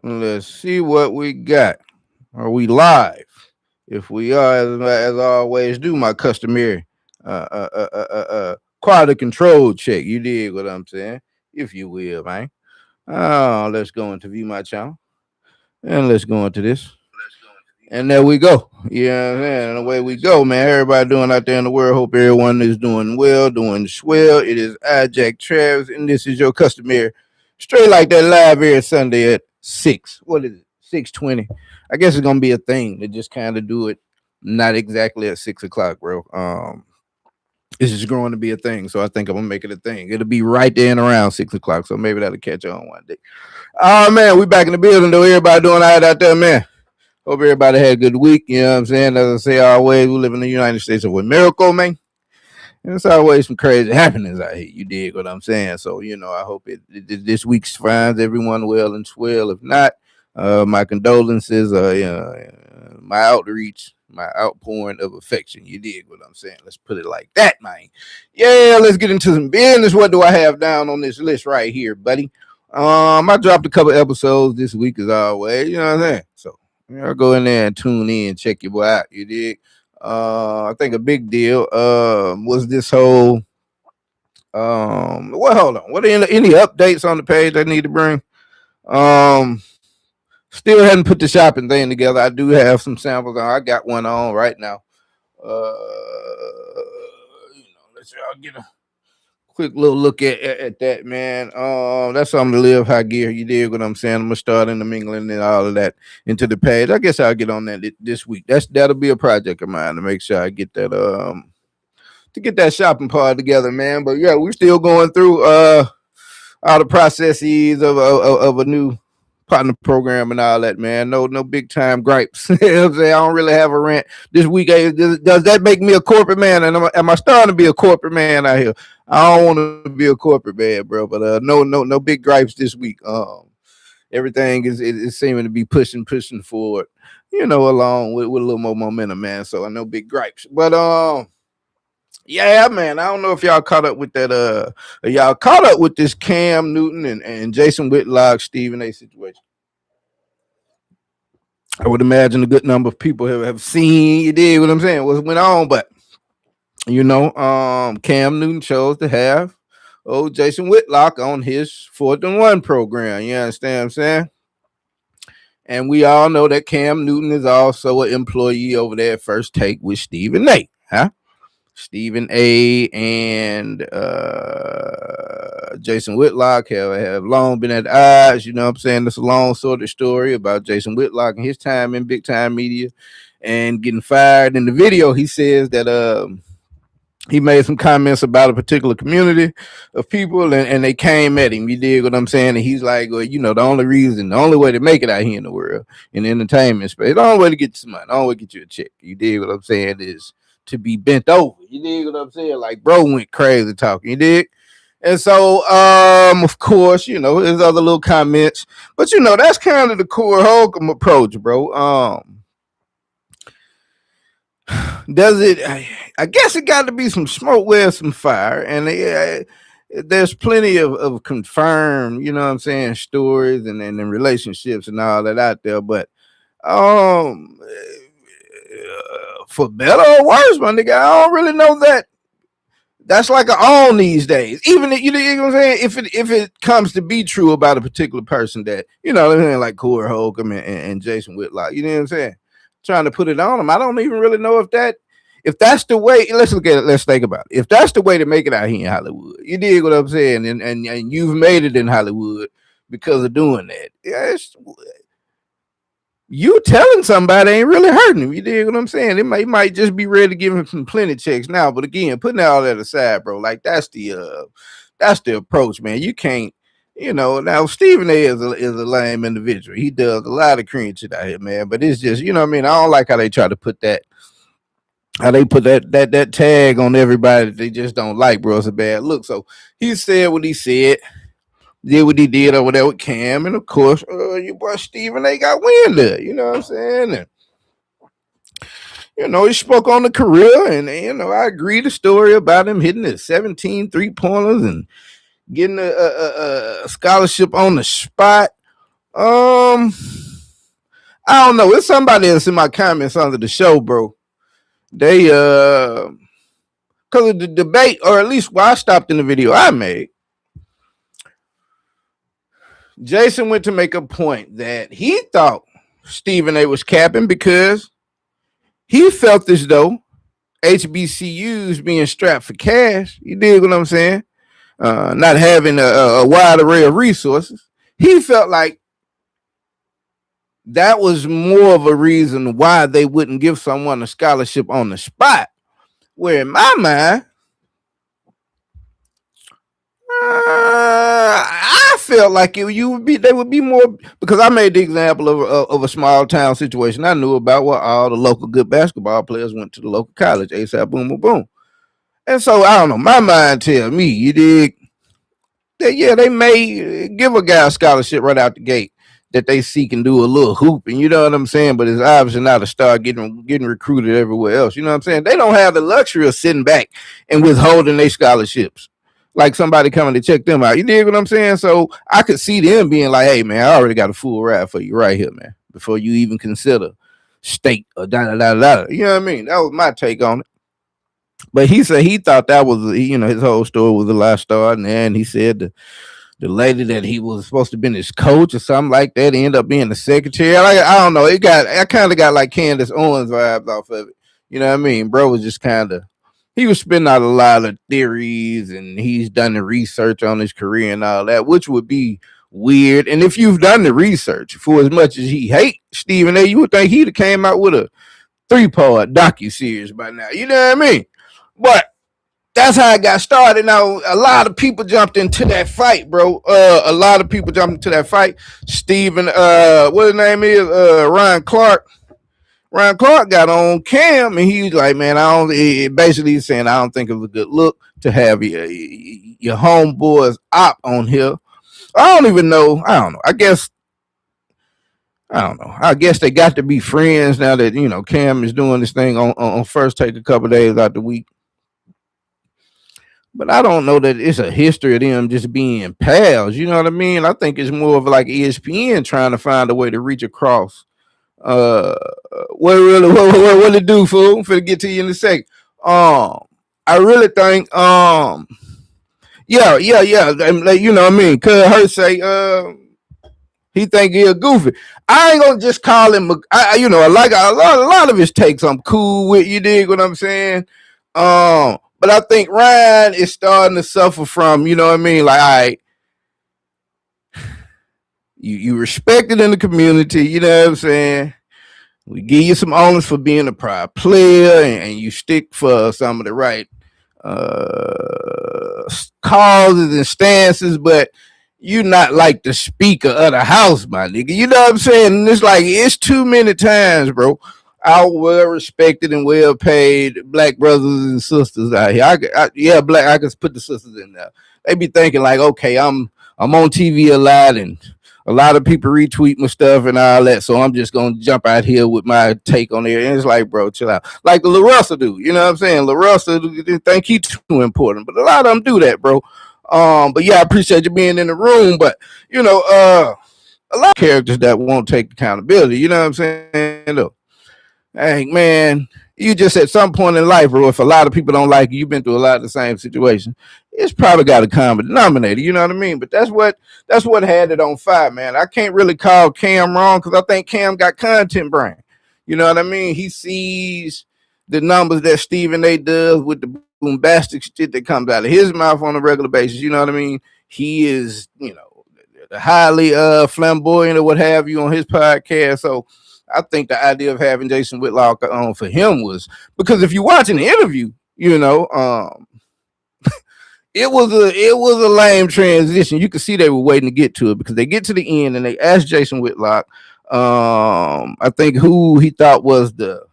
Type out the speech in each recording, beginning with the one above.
Let's see what we got. Are we live? If we are, as I always do, my customary quality control check. You dig what I'm saying? If you will, man. Let's go into view my channel and let's go into this. And there we go. You know what I'm saying? And away we go, man. Everybody doing out there in the world. Hope everyone is doing well, doing swell. It is I, Jack Travis, and this is your customary straight like that live every Sunday at 6. What is it? 6:20. I guess it's gonna be a thing to just kind of do it not exactly at 6 o'clock, bro. It's just going to be a thing. So I think I'm gonna make it a thing. It'll be right there and around 6 o'clock. So maybe that'll catch on one day. Oh man, we back in the building though. Everybody doing all right out there, man. Hope everybody had a good week. You know what I'm saying? As I say always, we live in the United States of America, man. And it's always some crazy happenings out here. You dig what I'm saying? So, I hope this week finds everyone well and swell. If not, my condolences, my outreach, my outpouring of affection. You dig what I'm saying? Let's put it like that, man. Yeah, let's get into some business. What do I have down on this list right here, buddy? I dropped a couple episodes this week as always. You know what I'm saying? So I'll go in there and tune in, check your boy out. You dig? I think a big deal was this whole. Well, hold on. What are any updates on the page I need to bring? Still hadn't put the shopping thing together. I do have some samples on. I got one on right now. Let's see. I'll get a quick little look at that, man. That's something to live high gear. You dig what I'm saying? I'm gonna start intermingling and all of that into the page. I guess I'll get on that this week. That'll be a project of mine to make sure I get that to get that shopping part together, man. But yeah, we're still going through all the processes of a new partner program and all that, man. No big time gripes. You know what I'm saying? I don't really have a rant this week. Does that make me a corporate man? And am I starting to be a corporate man out here? I don't want to be a corporate man, bro. But no big gripes this week. Everything is seeming to be pushing forward. Along with a little more momentum, man. So no big gripes. But yeah, man. I don't know if y'all caught up with that. Y'all caught up with this Cam Newton and Jason Whitlock, Stephen A. situation. I would imagine a good number of people have seen. You did what I'm saying. What went on, but Cam Newton chose to have Jason Whitlock on his 4th-and-1 program. You understand what I'm saying? And we all know that Cam Newton is also an employee over there at First Take with Stephen A. Huh? Stephen A. and Jason Whitlock have long been at odds. You know what I'm saying? It's a long sort of story about Jason Whitlock and his time in big time media and getting fired. In the video, he says that he made some comments about a particular community of people and they came at him. You dig what I'm saying? And he's like, well, the only way to make it out here in the world, in the entertainment space, the only way to get you some money, the only way to get you a check, you dig what I'm saying, is to be bent over. You dig what I'm saying? Like, bro went crazy talking. You dig? And so, of course, there's other little comments, but that's kind of the core Holcomb approach, bro. Does it? I guess it got to be some smoke where some fire, and there's plenty of confirmed, you know what I'm saying, stories and relationships and all that out there, but for better or worse, my nigga, I don't really know that. That's like an on these days. Even you know what I'm saying. If it comes to be true about a particular person that like Corey Holcomb and Jason Whitlock, you know what I'm saying, trying to put it on them. I don't even really know if that's the way. Let's look at it. Let's think about it. If that's the way to make it out here in Hollywood, you dig what I'm saying, and you've made it in Hollywood because of doing that. Yeah, you telling somebody ain't really hurting him. You dig what I'm saying? It might just be ready to give him some plenty checks now. But again, putting all that aside, bro, like that's the approach, man. You can't, now Stephen A is a lame individual. He does a lot of cringe shit out here, man. But it's just, I don't like how they try to put that. How they put that tag on everybody that they just don't like, bro. It's a bad look. So he said what he said. Did what he did over there with Cam, and of course, your boy Stephen A got wind there. You know what I'm saying? And, he spoke on the career, and I agree the story about him hitting his 17 3-pointers and getting a scholarship on the spot. Um, I don't know. It's somebody else in my comments under the show, bro. They because of the debate, or at least why I stopped in the video I made. Jason went to make a point that he thought Stephen A was capping because he felt as though HBCUs being strapped for cash. You dig what I'm saying? Not having a wide array of resources. He felt like that was more of a reason why they wouldn't give someone a scholarship on the spot. Where in my mind, I felt like they would be more, because I made the example of a small town situation I knew about where all the local good basketball players went to the local college, ASAP boom boom boom. And so I don't know, my mind tells me, you dig, that yeah, they may give a guy a scholarship right out the gate that they see can do a little hoop, and you know what I'm saying. But it's obviously not a star getting recruited everywhere else. You know what I'm saying? They don't have the luxury of sitting back and withholding their scholarships like somebody coming to check them out. You dig what I'm saying? So I could see them being like, "Hey man, I already got a full ride for you right here, man. Before you even consider state or da da da da." You know what I mean? That was my take on it. But he said he thought that was, his whole story was a lie starting, and he said the lady that he was supposed to be his coach or something like that ended up being the secretary. I don't know. I kind of got like Candace Owens vibes off of it. You know what I mean? Bro was just kind of, he was spinning out a lot of theories, and he's done the research on his career and all that, which would be weird. And if you've done the research, for as much as he hates Stephen A, you would think he'd have came out with a 3-part docu-series by now. You know what I mean? But that's how it got started. Now, a lot of people jumped into that fight, bro. A lot of people jumped into that fight. Stephen, what his name is, Ryan Clark. Ryan Clark got on Cam, and he was like, "Man, I don't." Basically, he's saying, "I don't think it was a good look to have your homeboys op on here." I don't even know. I don't know. I don't know. I guess they got to be friends now that Cam is doing this thing on first take a couple days out the week. But I don't know that it's a history of them just being pals. You know what I mean? I think it's more of like ESPN trying to find a way to reach across. Uh, what it do, fool? I'm finna get to you in a sec. I really think yeah. Like, you know what I mean? Cuz her say he think he a goofy. I ain't gonna just call him. Like a lot of his takes I'm cool with. You dig what I'm saying? But I think Ryan is starting to suffer from, you know what I mean? Like, all right, you respected in the community, you know what I'm saying? We give you some honors for being a proud player, and you stick for some of the right causes and stances, but you not like the speaker of the house, my nigga. You know what I'm saying? And it's like, it's too many times, bro. Our well respected and well paid black brothers and sisters out here. I can put the sisters in there. They be thinking like, okay, I'm on TV a lot, and a lot of people retweet my stuff and all that, so I'm just gonna jump out here with my take on it. And it's like, bro, chill out. Like the LaRussell dude, you know what I'm saying? LaRussell didn't think he too important, but a lot of them do that, bro. But yeah, I appreciate you being in the room, but a lot of characters that won't take accountability. You know what I'm saying? Though, hey man, you just at some point in life, bro, if a lot of people don't like you, you've been through a lot of the same situation. It's probably got a common denominator, you know what I mean? But that's what had it on fire, man. I can't really call Cam wrong because I think Cam got content brain. You know what I mean? He sees the numbers that Stephen A does with the bombastic shit that comes out of his mouth on a regular basis. You know what I mean? He is, highly flamboyant or what have you on his podcast. So I think the idea of having Jason Whitlock on for him was because if you're watching the interview, it was a lame transition. You could see they were waiting to get to it because they get to the end and they asked Jason Whitlock, I think who he thought was the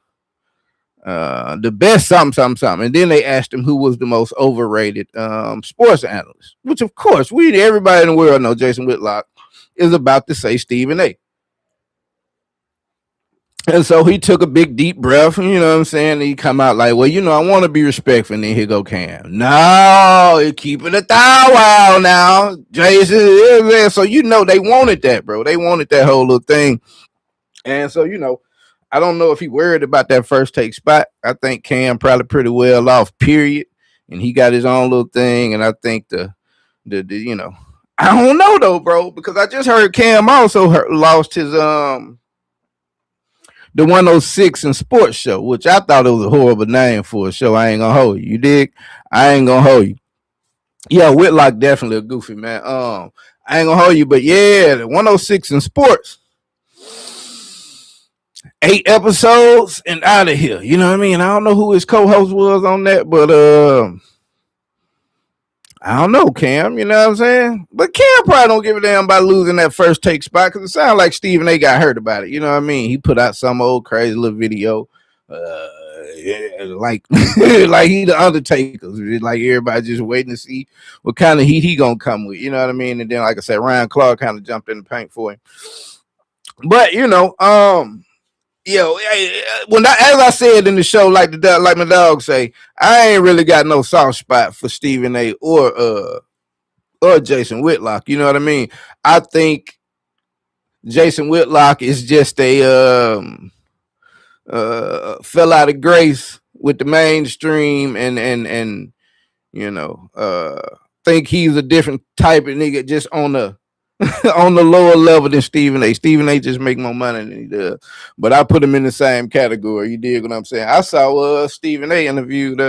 best something, and then they asked him who was the most overrated sports analyst, which of course everybody in the world know Jason Whitlock is about to say Stephen A. And so he took a big deep breath, you know what I'm saying? And he come out like, well, I want to be respectful. And then here go Cam. No, you keep it a thou wow now. Jason, so they wanted that, bro. They wanted that whole little thing. And so, I don't know if he worried about that first take spot. I think Cam probably pretty well off, period. And he got his own little thing. And I think the I don't know though, bro, because I just heard Cam also lost his the 106 in sports show, which I thought it was a horrible name for a show. I ain't gonna hold you. You dig? I ain't gonna hold you. Yeah, Whitlock definitely a goofy man. I ain't gonna hold you, but yeah, the 106 in sports. 8 episodes and out of here. You know what I mean? I don't know who his co-host was on that, but I don't know, Cam. You know what I'm saying? But Cam probably don't give a damn about losing that first take spot because it sounds like Stephen A. got hurt about it. You know what I mean? He put out some old crazy little video, like like he the Undertaker. Like everybody just waiting to see what kind of heat he gonna come with. You know what I mean? And then, like I said, Ryan Clark kind of jumped in the paint for him. But as I said in the show, like my dog say, I ain't really got no soft spot for Stephen A. or Jason Whitlock. You know what I mean? I think Jason Whitlock is just a fell out of grace with the mainstream and think he's a different type of nigga just on the on the lower level than Stephen A. Stephen A. just make more money than he does. But I put him in the same category. You dig what I'm saying? I saw Stephen A. interviewed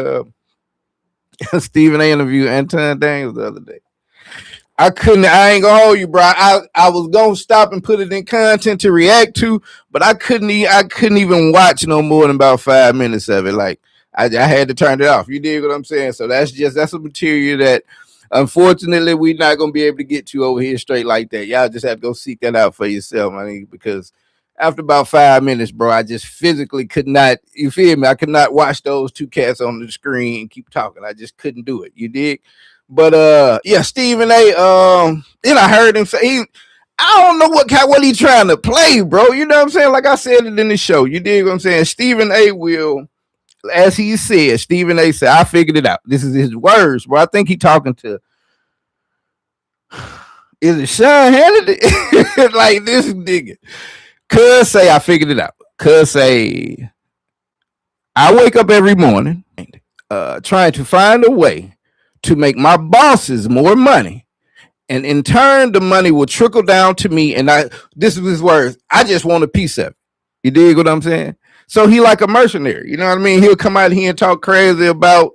Stephen A. interviewed Anton Daniels the other day. I ain't gonna hold you, bro. I was gonna stop and put it in content to react to, but I couldn't even watch no more than about 5 minutes of it. Like I had to turn it off. You dig what I'm saying? So that's a material that unfortunately we're not gonna be able to get to over here straight like that. Y'all just have to go seek that out for yourself, I think, because after about 5 minutes, bro, I just physically could not, you feel me? I could not watch those two cats on the screen and keep talking. I just couldn't do it. You dig? But yeah, Stephen A. Then I heard him say I don't know what he trying to play, bro. You know what I'm saying? Like I said it in the show. You dig what I'm saying? Stephen A. will, as he said, Stephen A. said, I figured it out. This is his words, bro. I think he talking to, is it Sean Hannity? Like this nigga. Cuz say I figured it out. Cuz say I wake up every morning trying to find a way to make my bosses more money. And in turn, the money will trickle down to me. And this is his words. I just want a piece of it. You dig what I'm saying? So he like a mercenary. You know what I mean? He'll come out here and talk crazy about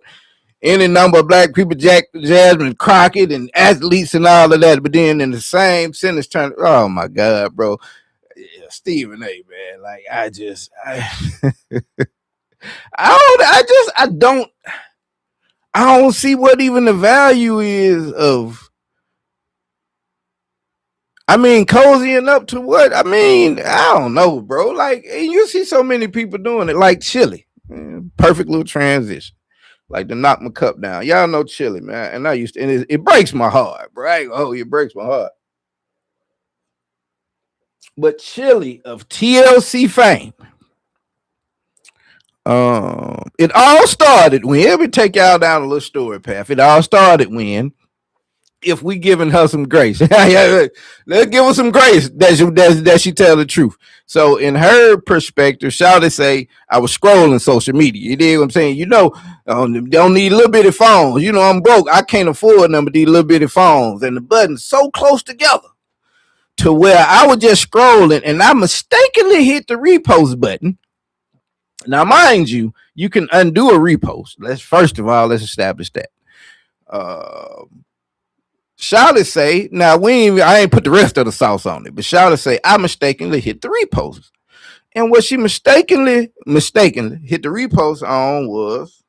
any number of black people, Jasmine Crockett and athletes and all of that. But then in the same sentence, oh my God, bro. Yeah, Stephen A, man. Like I don't see what even the value is of, cozying up to what? I don't know, bro. Like, you see so many people doing it, like Chili. Perfect little transition. Like to knock my cup down. Y'all know Chili, man. And it breaks my heart, bro. It breaks my heart. But Chili of TLC fame. It all started when, let me take y'all down a little story path. It all started when, if we giving her some grace, let's give her some grace that she tell the truth. So in her perspective, Shawty say, I was scrolling social media. You dig what I'm saying? Don't need little bitty phones. I'm broke. I can't afford them, but these little bitty phones and the buttons so close together to where I was just scrolling and I mistakenly hit the repost button. Now, mind you, you can undo a repost. First of all, let's establish that. Shawty say, now I ain't put the rest of the sauce on it, but Shawty say, I mistakenly hit the repost. And what she mistakenly hit the repost on was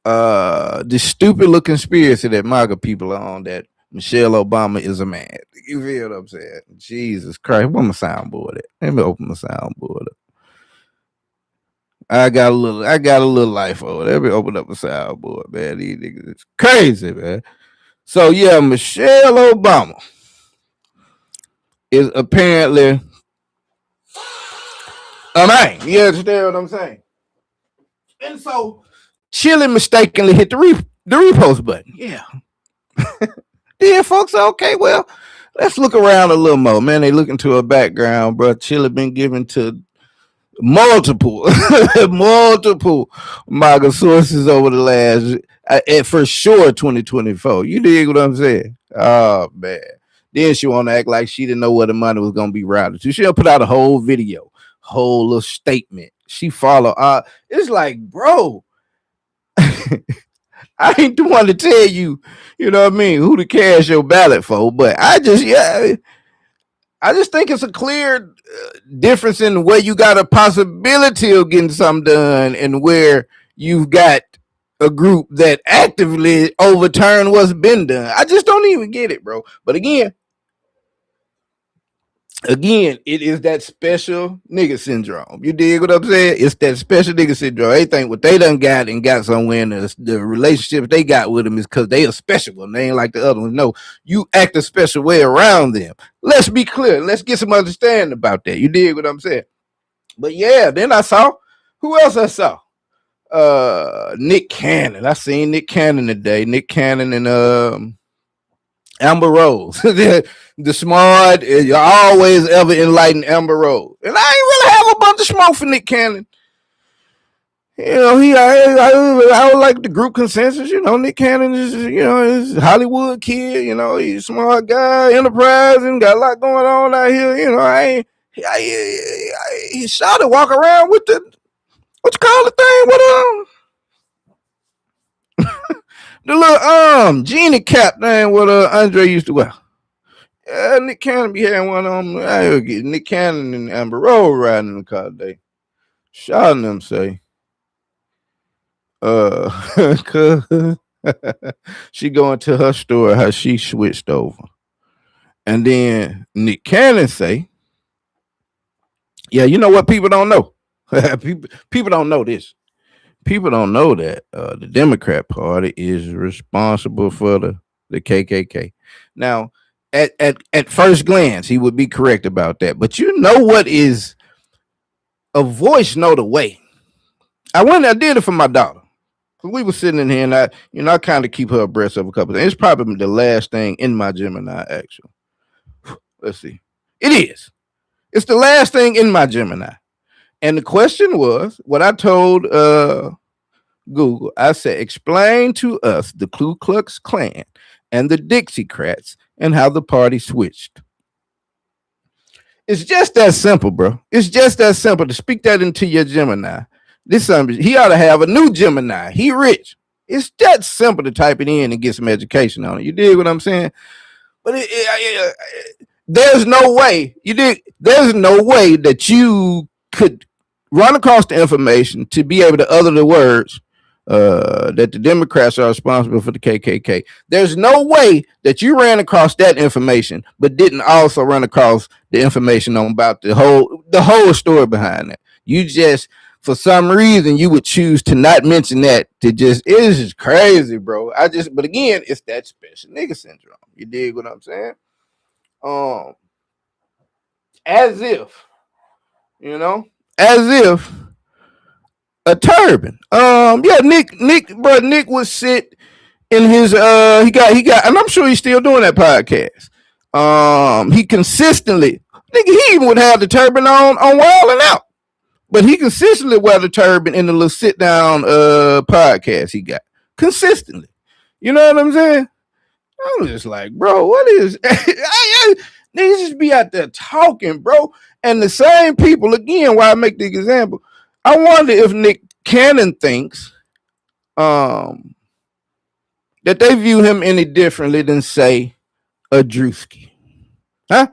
the stupid little conspiracy that MAGA people are on, that Michelle Obama is a man. You feel what I'm saying? Jesus Christ, where my soundboard at? Let me open my soundboard up. I got a little life over there. Let me open up a soundboard, man. These niggas, it's crazy, man. So yeah, Michelle Obama is apparently You understand what I'm saying? And so Chili mistakenly hit the repost button. Yeah. Then folks say, okay, well, let's look around a little more. Man, they look into her background, bro. Chili been given to multiple, multiple MAGA sources over the last, for sure, 2024. You dig what I'm saying? Oh, man. Then she want to act like she didn't know where the money was going to be routed to. She'll put out a whole video, whole little statement. She follow. It's like, bro, I ain't the one to tell you, you know what I mean, who to cast your ballot for. But I just think it's a clear difference in where you got a possibility of getting something done and where you've got a group that actively overturn what's been done. I just don't even get it, bro. But again, it is that special nigga syndrome. You dig what I'm saying? It's that special nigga syndrome. They think what they done got and got somewhere in the relationship they got with them is because they are special and they ain't like the other ones. No, you act a special way around them. Let's be clear. Let's get some understanding about that. You dig what I'm saying? But yeah, then I saw, who else I saw? Nick Cannon. I seen Nick Cannon today. Nick Cannon and Amber Rose, the smart, always ever enlightened Amber Rose. And I ain't really have a bunch of smoke for Nick Cannon. You know, I would like the group consensus. You know, Nick Cannon is, you know, is a Hollywood kid. You know, he's a smart guy, enterprising, got a lot going on out here. You know, he shot to walk around with the, what you call the thing, with the little genie cap thing what Andre used to wear. Nick Cannon be having one on them. I get Nick Cannon and Amber Rose riding in the car today. Shouting them say, she going to her story how she switched over. And then Nick Cannon say, yeah, you know what people don't know? people don't know this. People don't know that the Democrat Party is responsible for the KKK. Now, at first glance, he would be correct about that. But you know what is a voice know the way. I did it for my daughter. We were sitting in here and I kind of keep her abreast of a couple of things. It's probably the last thing in my Gemini, actually. Let's see. It is. It's the last thing in my Gemini. And the question was, what I told Google, I said, explain to us the Ku Klux Klan and the Dixiecrats and how the party switched. It's just that simple, bro. It's just that simple to speak that into your Gemini. This he ought to have a new Gemini. He rich. It's that simple to type it in and get some education on it. You dig what I'm saying? But there's no way. There's no way that you could run across the information to be able to utter the words that the Democrats are responsible for the KKK. There's no way that you ran across that information, but didn't also run across the information on about the whole story behind it. You just, for some reason, you would choose to not mention that. It's just crazy, bro. But again, it's that special nigga syndrome. You dig what I'm saying? As if, a turban. Nick would sit in his he got, and I'm sure he's still doing that podcast. He consistently, he even would have the turban on Wild and Out, but he consistently wear the turban in the little sit down podcast he got consistently. You know what I'm saying? I'm just like, bro, what is? They just be out there talking, bro. And the same people, again, why I make the example, I wonder if Nick Cannon thinks that they view him any differently than, say, a Druski. Huh?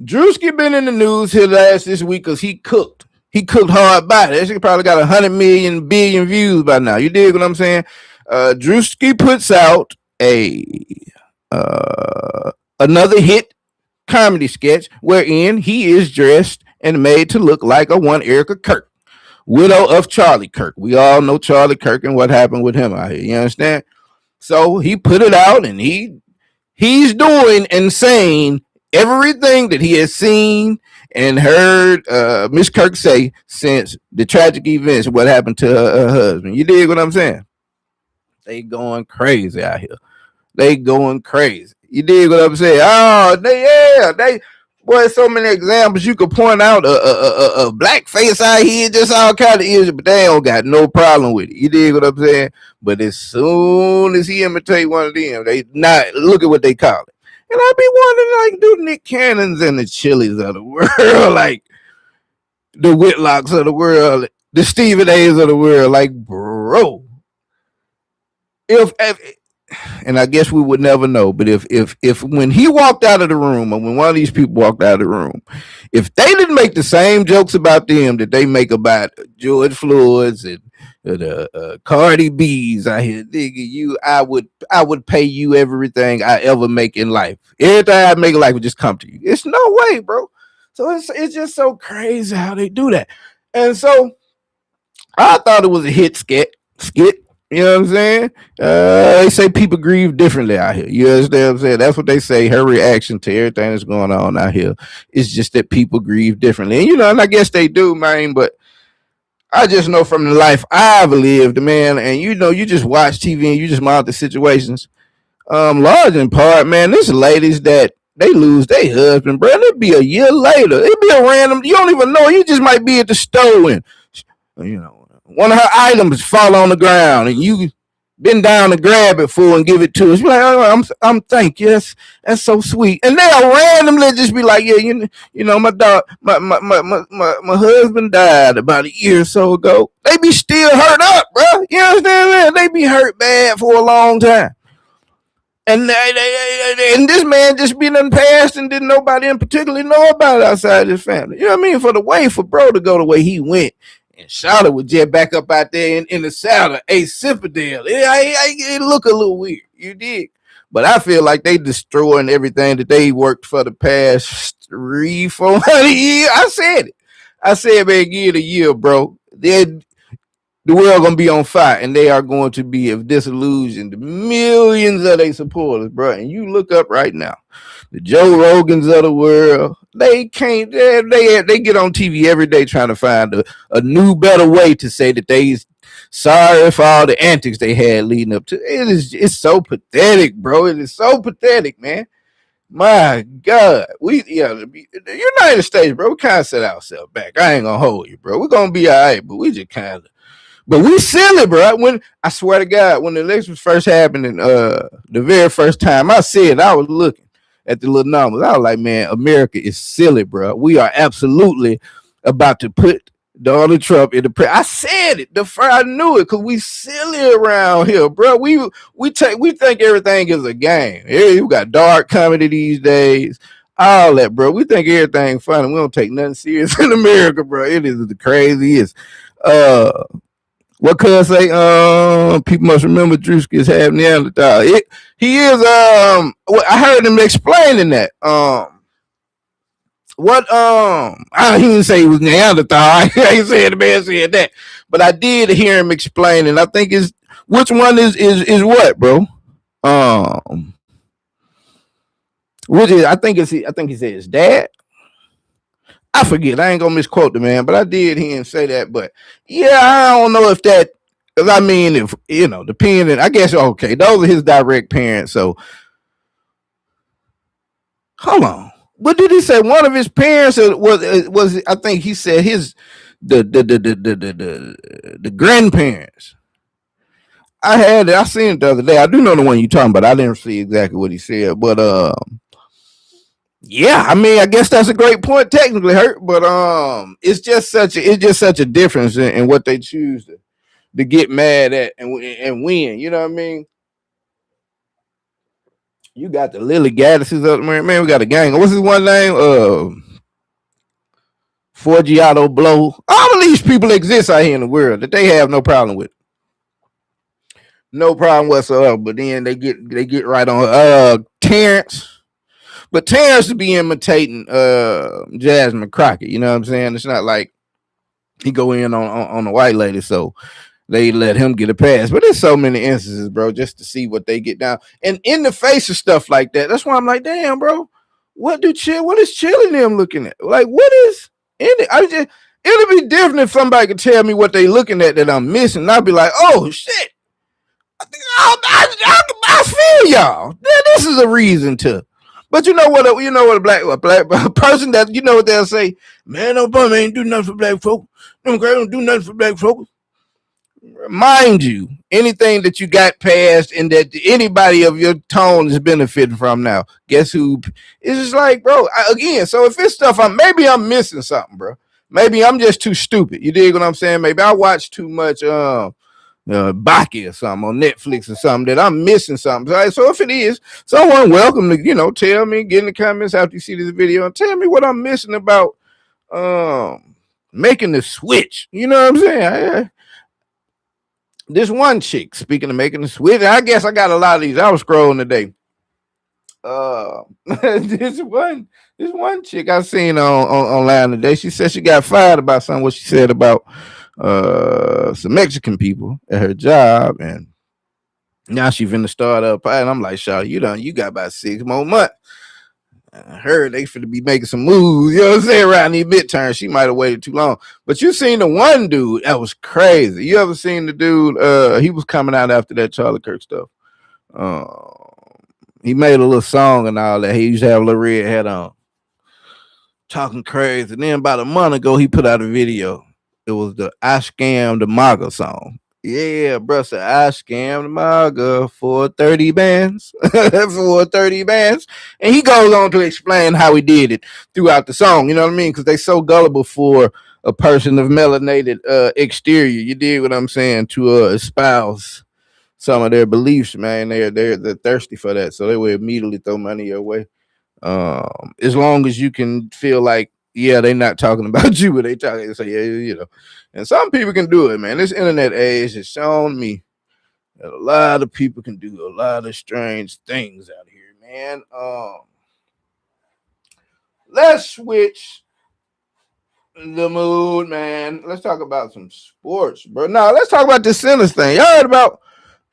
Druski been in the news here this week because he cooked. He cooked hard by it. He probably got 100 million billion views by now. You dig what I'm saying? Druski puts out another hit comedy sketch wherein he is dressed and made to look like a one Erica Kirk, widow of Charlie Kirk. We all know Charlie Kirk and what happened with him out here. You understand? So he put it out and he's doing and saying everything that he has seen and heard Miss Kirk say since the tragic events, what happened to her husband. You dig what I'm saying? They going crazy out here. They going crazy. You dig what I'm saying? Oh, they boy, so many examples you could point out a black face out here, just all kind of issues, but they don't got no problem with it. You dig what I'm saying? But as soon as he imitate one of them, they not look at what they call it. And I be wondering, like, do Nick Cannons and the Chilies of the world, like the Whitlocks of the world, the Stephen A's of the world, like, bro, if and I guess we would never know. But if when he walked out of the room, or when one of these people walked out of the room, if they didn't make the same jokes about them that they make about George Floyd's and the Cardi B's out here, nigga, I would pay you everything I ever make in life. Everything I make in life would just come to you. It's no way, bro. So it's just so crazy how they do that. And so I thought it was a hit skit. You know what I'm saying? They say people grieve differently out here. You understand what I'm saying? That's what they say. Her reaction to everything that's going on out here is just that people grieve differently. And, and I guess they do, man, but I just know from the life I've lived, man, and you just watch TV and you just monitor situations. Large in part, man, there's ladies that they lose their husband, bro. It'd be a year later. It'd be a random, you don't even know. You just might be at the store and, one of her items fall on the ground and you bend down to grab it for and give it to us. You're like, oh, I'm thank you. That's so sweet. And they'll randomly just be like, yeah, my dog, my husband died about a year or so ago. They be still hurt up, bro. You understand that? They be hurt bad for a long time. And this man just been in the past and didn't nobody in particular know about it outside his family. You know what I mean? For bro to go the way he went and Charlotte would jet back up out there in the saddle, a Cipodale. It look a little weird. You dig? But I feel like they destroying everything that they worked for the past 300-400 years. I said, man, give it a year, bro. The world gonna be on fire, and they are going to be disillusioned. Millions of their supporters, bro. And you look up right now, the Joe Rogans of the world, they can't. They get on TV every day trying to find a new, better way to say that they sorry for all the antics they had leading up to. It's so pathetic, bro. It is so pathetic, man. My God, the United States, bro. We kind of set ourselves back. I ain't gonna hold you, bro. We're gonna be all right, but we just kind of. But we silly, bro. When I swear to God, when the election was first happening, the very first time I said, I was looking at the little numbers. I was like, man, America is silly, bro. We are absolutely about to put Donald Trump in the I said it. The first I knew it because we silly around here, bro. We think everything is a game. We got dark comedy these days. All that, bro. We think everything funny. We don't take nothing serious in America, bro. It is the craziest. What could I say? People must remember Druski is half Neanderthal. He is. I heard him explaining that. I didn't say he was Neanderthal. I ain't saying the man said that, but I did hear him explain, and I think which one is what, bro? Which is I think he said his dad. I forget. I ain't gonna misquote the man, but I did hear him say that. But yeah, I don't know if that, because I mean, if depending, I guess okay, those are his direct parents. So hold on, what did he say? One of his parents was I think he said the grandparents. I seen it the other day. I do know the one you're talking about. I didn't see exactly what he said, but yeah, I mean, I guess that's a great point, technically, Hurt, but it's just such a difference in what they choose to get mad at and win. You know what I mean? You got the Lily Gaddises up there, man. We got a gang. What's his one name? Forgiato Blow. All of these people exist out here in the world that they have no problem with. No problem whatsoever. But then they get right on Terrence. But Terrence be imitating Jasmine Crockett. You know what I'm saying? It's not like he go in on the white lady, so they let him get a pass. But there's so many instances, bro, just to see what they get down. And in the face of stuff like that, that's why I'm like, damn, bro, what is chilling them looking at? Like, what is in it? It'll be different if somebody could tell me what they looking at that I'm missing. And I'll be like, oh shit, I feel y'all. This is a reason to. But you know what? A black person that you know what they'll say. Man, Obama ain't do nothing for black folk. Democrats don't do nothing for black folk. Mind you, anything that you got past and that anybody of your tone is benefiting from now, guess who? It's just like, bro. Again, so if it's stuff, maybe I'm missing something, bro. Maybe I'm just too stupid. You dig what I'm saying? Maybe I watch too much. Baki or something on Netflix or something that I'm missing something. So if it is, someone welcome to tell me, get in the comments after you see this video and tell me what I'm missing about making the switch. You know what I'm saying? This one chick, speaking of making the switch, I guess I got a lot of these. I was scrolling today. This one chick I seen on online today. She said she got fired about something. What she said about some Mexican people at her job, and now she finna start up. And I'm like, Shaw, you got about 6 more months. I heard they finna be making some moves, you know what I'm saying, around these midterms. She might have waited too long. But you seen the one dude that was crazy. You ever seen the dude? He was coming out after that Charlie Kirk stuff. He made a little song and all that. He used to have a little red hat on, talking crazy. And then about a month ago, he put out a video. It was the I Scammed the MAGA song. Yeah, bro said I scammed the MAGA for 30 bands. For 30 bands. And he goes on to explain how he did it throughout the song. You know what I mean? Because they so gullible for a person of melanated exterior. You dig what I'm saying? To espouse some of their beliefs, man. They're thirsty for that. So they will immediately throw money your way. As long as you can feel like, yeah, they're not talking about you, but they talking. So yeah. And some people can do it, man. This internet age has shown me that a lot of people can do a lot of strange things out here, man. Let's switch the mood, man. Let's talk about some sports, bro. Now let's talk about this Sinners thing. Y'all heard about?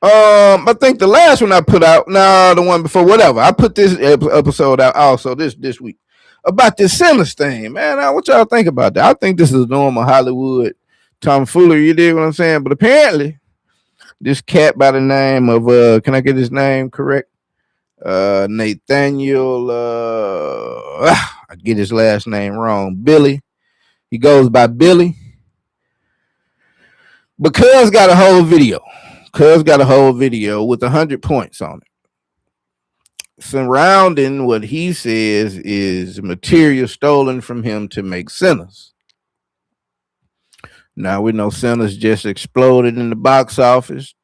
I think the last one I put out, the one before, whatever. I put this episode out also this week about this Sinners thing, man. What y'all think about that? I think this is normal Hollywood tomfoolery. You dig what I'm saying? But apparently, this cat by the name of can I get his name correct? Nathaniel. I get his last name wrong. Billy. He goes by Billy. But Cuz got a whole video. Cuz got a whole video with 100 points on it, surrounding what he says is material stolen from him to make Sinners. Now we know Sinners just exploded in the box office,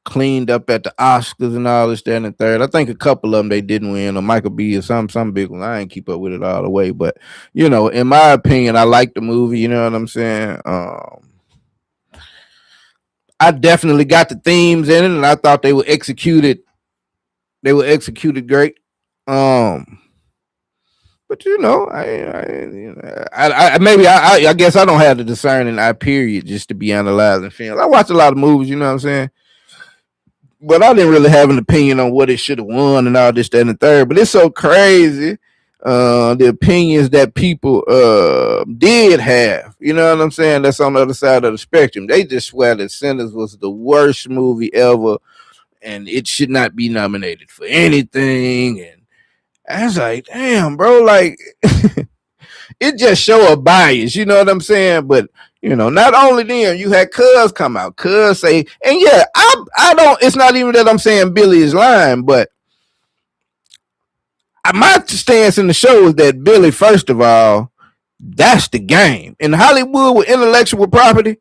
cleaned up at the Oscars and all this, that, and the third. I think a couple of them they didn't win, or Michael B. or some big one. I ain't keep up with it all the way, but in my opinion, I like the movie. You know what I'm saying? I definitely got the themes in it, and I thought they were executed. They were executed great. But I guess I don't have the discerning eye period just to be analyzing films. I watch a lot of movies, you know what I'm saying? But I didn't really have an opinion on what it should have won and all this, that, and the third. But it's so crazy. The opinions that people did have, you know what I'm saying? That's on the other side of the spectrum. They just swear that Sinners was the worst movie ever, and it should not be nominated for anything. And I was like, damn, bro, like it just show a bias, you know what I'm saying? But not only them, you had Cuz come out, Cuz say, and yeah, I don't. It's not even that I'm saying Billy is lying, but my stance in the show is that Billy, first of all, that's the game in Hollywood with intellectual property.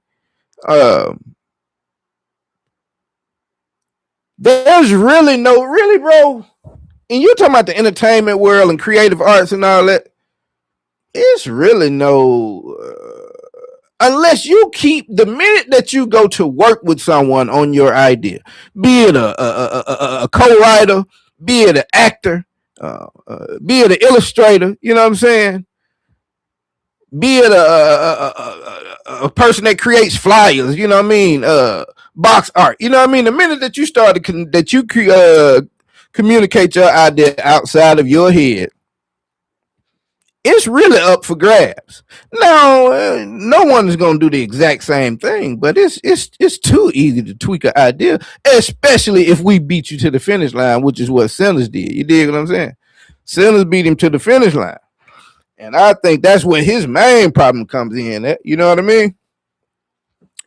There's really bro. And you're talking about the entertainment world and creative arts and all that. It's really no, unless you keep the minute that you go to work with someone on your idea, be it a co-writer, be it an actor, be it an illustrator, you know what I'm saying? Be it a person that creates flyers, you know what I mean? Box art, you know what I mean? The minute that you started that you communicate your idea outside of your head, it's really up for grabs. Now, no one is going to do the exact same thing, but it's too easy to tweak an idea, especially if we beat you to the finish line, which is what Sinners did. You dig what I'm saying? Sinners beat him to the finish line, and I think that's where his main problem comes in. You know what I mean?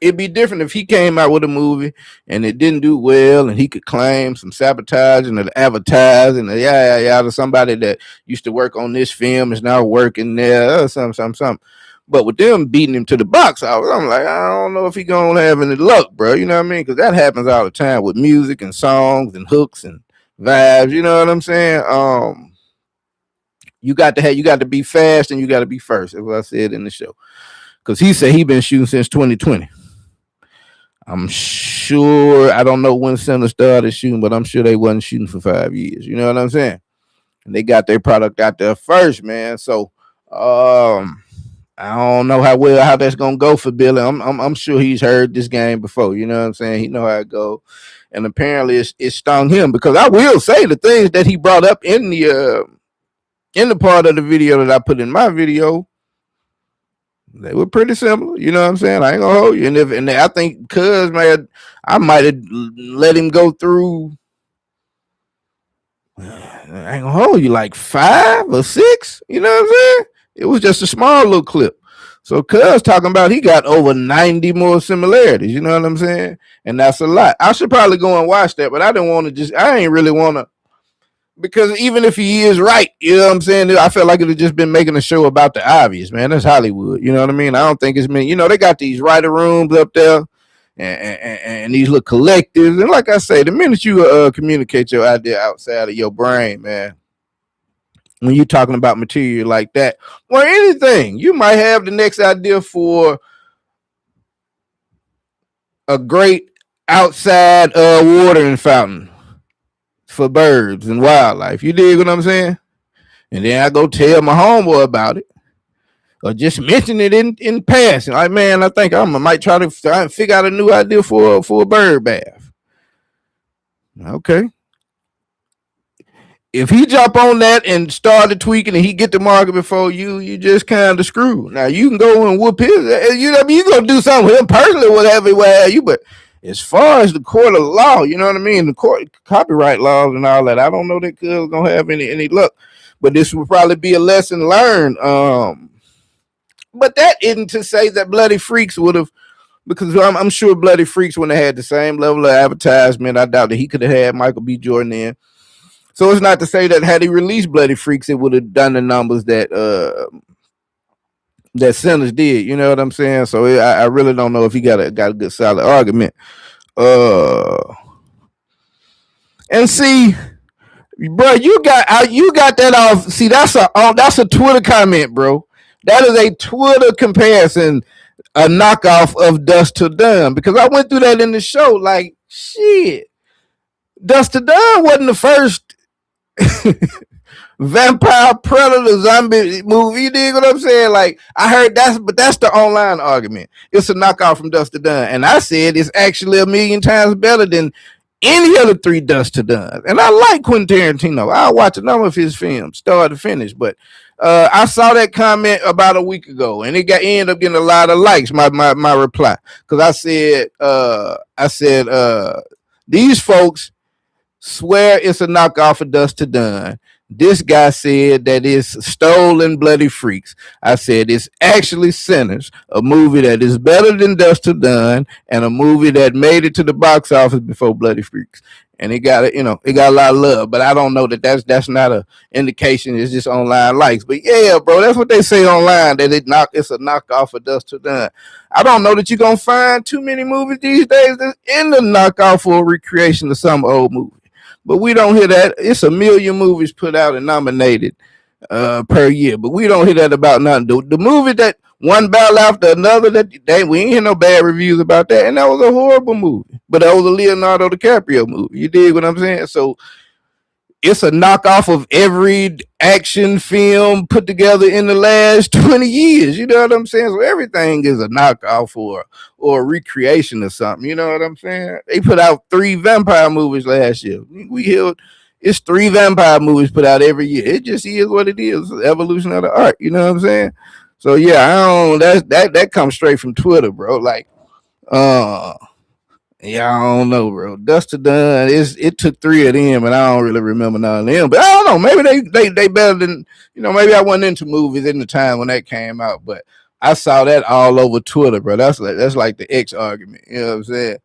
It'd be different if he came out with a movie and it didn't do well and he could claim some sabotaging or advertising or to somebody that used to work on this film is now working there or something. But with them beating him to the box office, I'm like, I don't know if he gonna have any luck, bro. You know what I mean? Because that happens all the time with music and songs and hooks and vibes. You know what I'm saying? You got to be fast and you got to be first. That's what I said in the show. Because he said he been shooting since 2020. I'm sure, I don't know when Center started shooting, but I'm sure they wasn't shooting for 5 years. You know what I'm saying? And they got their product out there first, man. So I don't know how that's gonna go for Billy. I'm sure he's heard this game before. You know what I'm saying? He know how it goes. And apparently it stung him, because I will say the things that he brought up in the part of the video that I put in my video, they were pretty similar. You know what I'm saying? I ain't gonna hold you. And I think cuz, man, I might have let him go through, I ain't gonna hold you, like 5 or 6. You know what I'm saying? It was just a small little clip. So cuz talking about he got over 90 more similarities. You know what I'm saying? And that's a lot. I should probably go and watch that, but I ain't really want to, because even if he is right, you know what I'm saying? I felt like it had just been making a show about the obvious, man. That's Hollywood. You know what I mean? I don't think it's meant, they got these writer rooms up there and these little collectives. And like I say, the minute you communicate your idea outside of your brain, man, when you're talking about material like that or anything, you might have the next idea for a great outside watering fountain for birds and wildlife. You dig what I'm saying? And then I go tell my homeboy about it, or just mention it in passing. Like, man, I think I might try to figure out a new idea for a bird bath. Okay. If he jump on that and started tweaking and he get the market before you just kind of screwed. Now you can go and whoop his. You know what I mean? You gonna do something with him personally, whatever you. But as far as the court of law, you know what I mean, the court copyright laws and all that, I don't know that cuz gonna have any luck. But this will probably be a lesson learned. But that isn't to say that Bloody Freaks would have, because I'm sure Bloody Freaks wouldn't have had the same level of advertisement. I doubt that he could have had Michael B. Jordan in. So it's not to say that had he released Bloody Freaks, it would have done the numbers that Sinners did. You know what I'm saying? So I really don't know if he got a good solid argument. And see, bro, you got that off. See, that's a Twitter comment, bro. That is a Twitter comparison, a knockoff of Dust Till Dawn, because I went through that in the show. Like, shit, Dust Till Dawn wasn't the first vampire predator zombie movie. You dig what I'm saying? Like, I heard but that's the online argument. It's a knockoff from Dust Till Dawn, and I said it's actually 1,000,000 times better than any of the 3 Dust Till Dawn. And I like Quentin Tarantino. I'll watch a number of his films, start to finish. But I saw that comment about a week ago, and it ended up getting a lot of likes. My reply, because I said these folks swear it's a knockoff of Dust Till Dawn. This guy said that it's stolen Bloody Freaks. I said it's actually Sinners, a movie that is better than Dust Till Dawn, and a movie that made it to the box office before Bloody Freaks. And it got a lot of love, but I don't know that's not a indication. It's just online likes. But yeah, bro, that's what they say online, that it's a knockoff of Dust Till Dawn. I don't know that you're gonna find too many movies these days that's in the knockoff or recreation of some old movie. But we don't hear that. It's 1,000,000 movies put out and nominated per year, but we don't hear that about nothing. The movie that one battle after another, we ain't hear no bad reviews about that, and that was a horrible movie. But that was a Leonardo DiCaprio movie. You dig what I'm saying? So it's a knockoff of every action film put together in the last 20 years. You know what I'm saying? So everything is a knockoff or a recreation or something. You know what I'm saying? They put out 3 vampire movies last year. We hear It's 3 vampire movies put out every year. It just is what it is. It's the evolution of the art. You know what I'm saying? So yeah, I don't. That comes straight from Twitter, bro. Like, uh, yeah, I don't know, bro. Dust to Done. It took 3 of them, and I don't really remember none of them. But I don't know. Maybe they better than Maybe I wasn't into movies in the time when that came out, but I saw that all over Twitter, bro. That's like the X argument. You know what I'm saying?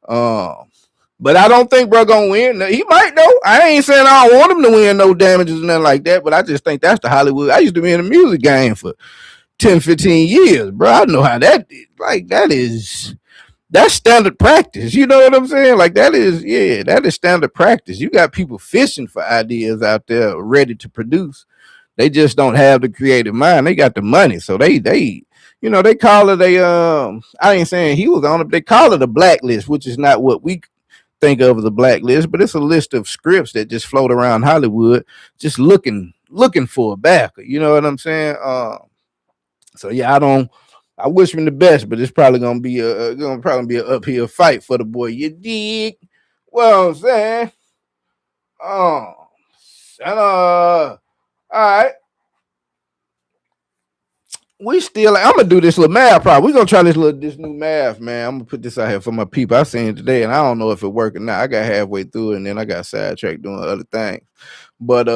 Um, but I don't think bro gonna win. He might though. I ain't saying I don't want him to win no damages or nothing like that. But I just think that's the Hollywood. I used to be in the music game for 10, 15 years, bro. I know how that is. Like that's standard practice. You know what I'm saying? Like that is standard practice. You got people fishing for ideas out there ready to produce. They just don't have the creative mind. They got the money, so they call it a. I ain't saying he was on it. They call it a blacklist, which is not what we think of as a blacklist, but it's a list of scripts that just float around Hollywood, just looking for a backer. You know what I'm saying? So yeah, I don't. I wish him the best, but it's probably gonna be an uphill fight for the boy. You dig? Well, I'm saying. Oh, and all right. We still. I'm gonna do this little math problem. We're gonna try this new math, man. I'm gonna put this out here for my people. I seen it today, and I don't know if it worked or not. I got halfway through it, and then I got sidetracked doing other things. But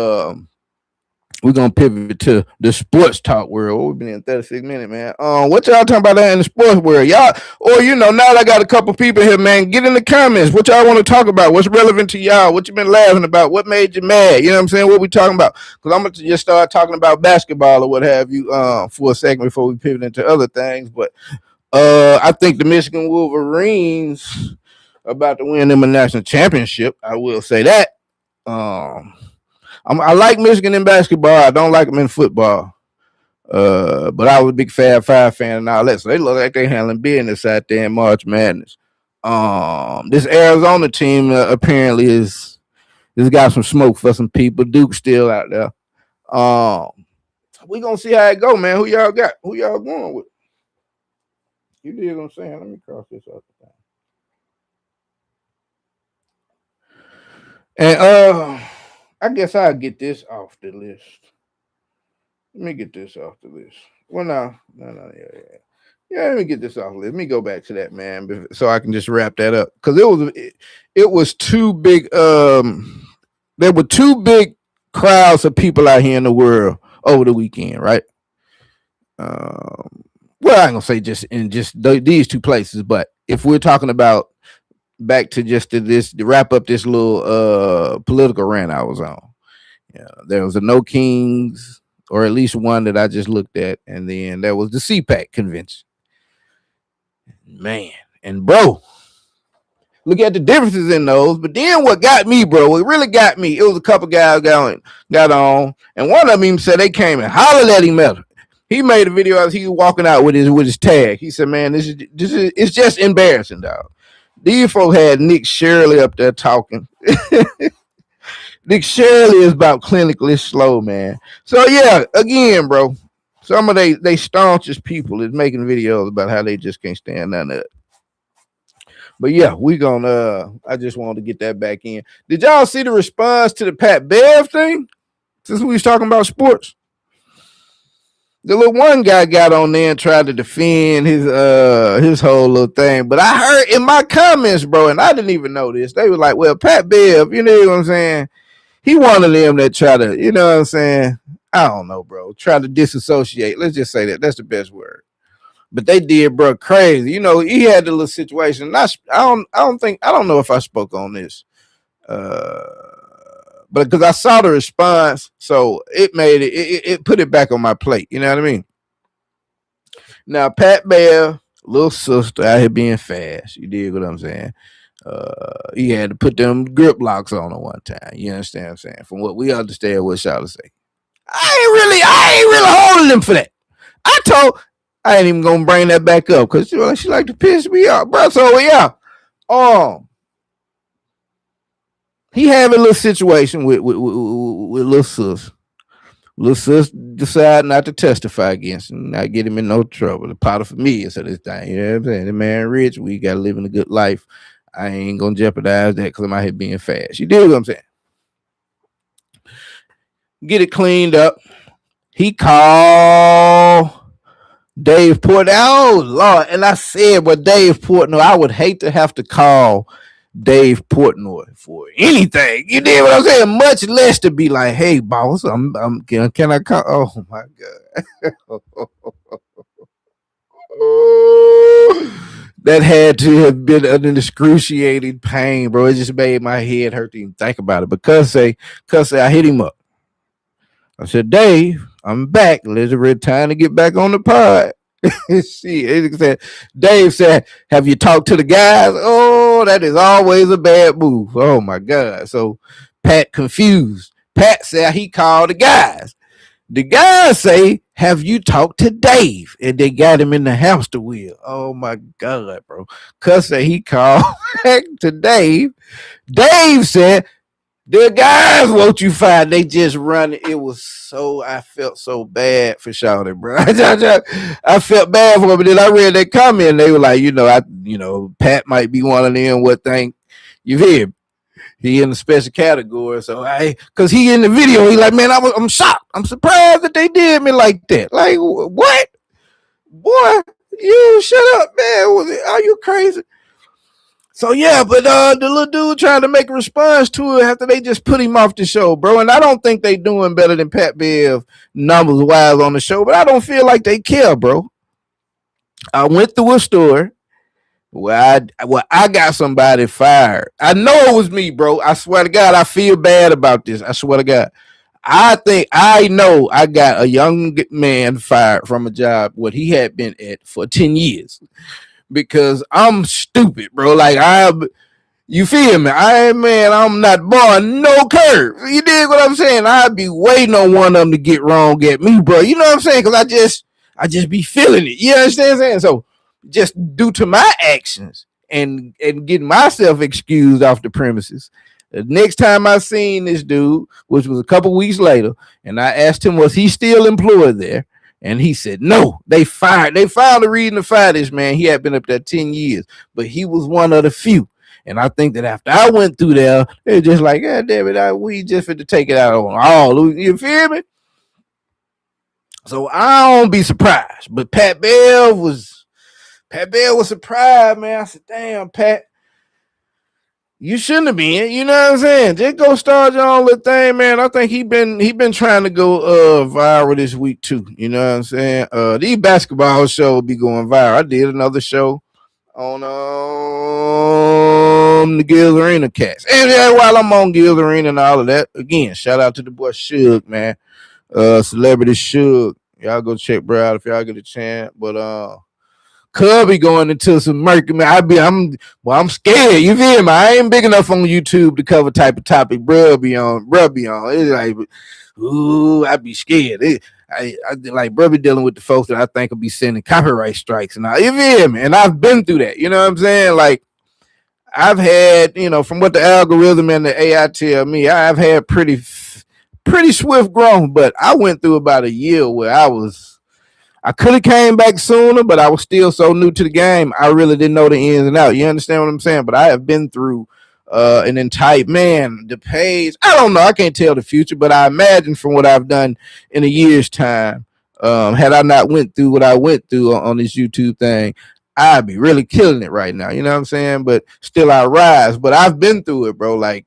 we're gonna pivot to the sports talk world. We've been in 36 minutes, man. What y'all talking about that in the sports world? Y'all, or now that I got a couple people here, man, get in the comments. What y'all want to talk about? What's relevant to y'all? What you been laughing about? What made you mad? You know what I'm saying? What we talking about? Because I'm gonna just start talking about basketball or what have you, for a second before we pivot into other things. But I think the Michigan Wolverines about to win them a national championship. I will say that. Um, I like Michigan in basketball. I don't like them in football. But I was a big Fab Five fan and all that, so they look like they handling business out there in March Madness. This Arizona team apparently is got some smoke for some people. Duke's still out there. We gonna see how it go, man. Who y'all got? Who y'all going with? You did what I'm saying. Let me cross this out. And I guess I'll get this off the list. Let me get this off the list. Well, no, yeah. Let me get this off the list. Let me go back to that, man, so I can just wrap that up because it was too big. There were two big crowds of people out here in the world over the weekend, right? Well, I ain't gonna say just in these two places, but if we're talking about back to just to wrap up this little political rant I was on. Yeah, there was a No Kings, or at least one that I just looked at, and then there was the CPAC convention. Man, and bro, look at the differences in those. But then what got me, bro, what really got me, it was a couple guys got on, and one of them even said they came and hollered at him. He made a video as he was walking out with his tag. He said, "Man, this is it's just embarrassing, dog." These folks had Nick Shirley up there talking. Nick Shirley is about clinically slow, man. So yeah, again, bro, some of they staunchest people is making videos about how they just can't stand none of it. But yeah, we gonna. I just wanted to get that back in. Did y'all see the response to the Pat Bev thing? Since we was talking about sports, the little one guy got on there and tried to defend his whole little thing. But I heard in my comments, bro, and I didn't even know this. They were like, "Well, Pat Bev, you know what I'm saying? He one of them that try to, you know what I'm saying? I don't know, bro. Try to disassociate. Let's just say that. That's the best word. But they did, bro, crazy. He had the little situation. I don't know if I spoke on this. Uh, but because I saw the response, so it made it put it back on my plate. You know what I mean? Now, Pat Bear, little sister out here being fast. You dig what I'm saying? He had to put them grip locks on her one time. You understand what I'm saying? From what we understand what Charlotte say. I ain't really holding him for that. I ain't even gonna bring that back up because she like to piss me off, bro. So yeah. He had a little situation with little sis. Little sis decided not to testify against him, not get him in no trouble. The pot of familiar of this thing. You know what I'm saying? The man rich, we gotta live in a good life. I ain't gonna jeopardize that because I'm out here being fast. You dig what I'm saying? get it cleaned up. He called Dave Portnoy. Oh Lord! And I said, "Well, Dave Portnoy, I would hate to have to call Dave Portnoy for anything. You did what I'm saying? Much less to be like, hey, boss, can I call? Oh my god, that had to have been an excruciating pain, bro. It just made my head hurt to even think about it. Because I hit him up. I said, Dave, I'm back. It's time to get back on the pod. Said, Dave said, have you talked to the guys? Oh, that is always a bad move. Oh my God. So Pat confused. Pat said he called the guys. The guys say, have you talked to Dave? And they got him in the hamster wheel. Oh my God, bro. Cuz said he called back to Dave. Dave said, the guys won't you find they just run. It was so I felt so bad for Shawty, bro. I felt bad for him, but then I read that comment. And they were like, Pat might be one of them. What thing you hear? He in the special category, so cause he in the video, he like, man, I'm shocked. I'm surprised that they did me like that. Like what, boy? You shut up, man. Are you crazy? So yeah, but the little dude trying to make a response to it after they just put him off the show, bro. And I don't think they doing better than Pat Bev numbers wise on the show, but I don't feel like they care, bro. I went through a story where I got somebody fired. I know it was me, bro. I swear to God, I feel bad about this. I swear to God. I know I got a young man fired from a job what he had been at for 10 years because I'm stupid, bro. Like you feel me? I'm not born no curve. You dig what I'm saying? I'd be waiting on one of them to get wrong at me, bro. You know what I'm saying? Because I just be feeling it. You understand what I'm saying? So just due to my actions and getting myself excused off the premises. The next time I seen this dude, which was a couple weeks later, and I asked him, was he still employed there? And he said, no, they found a reason to fire this man. He had been up there 10 years, but he was one of the few. And I think that after I went through there, they're just like, God damn it, we just fit to take it out on all. You feel me? So I don't be surprised. But Pat Bell was surprised, man. I said, damn, Pat, you shouldn't have been. You know what I'm saying? Just go start your own little thing, man. I think he been trying to go viral this week too. You know what I'm saying? These basketball show be going viral. I did another show on the Gills Arena cats. And yeah, while I'm on Gills Arena and all of that, again, shout out to the boy Suge, man. Celebrity Suge. Y'all go check bro out if y'all get a chance. But Cubby going into some murky, man. I'm scared. You feel me? I ain't big enough on YouTube to cover type of topic bruh be on. It's like, ooh, I'd be scared. I like bro be dealing with the folks that I think will be sending copyright strikes and all. You feel me? And I've been through that. You know what I'm saying? Like I've had, from what the algorithm and the AI tell me, I've had pretty swift growth, but I went through about a year where I could have came back sooner, but I was still so new to the game. I really didn't know the ins and outs. You understand what I'm saying? But I have been through an entire the page. I don't know. I can't tell the future, but I imagine from what I've done in a year's time, had I not went through what I went through on this YouTube thing, I'd be really killing it right now. You know what I'm saying? But still I rise. But I've been through it, bro. Like,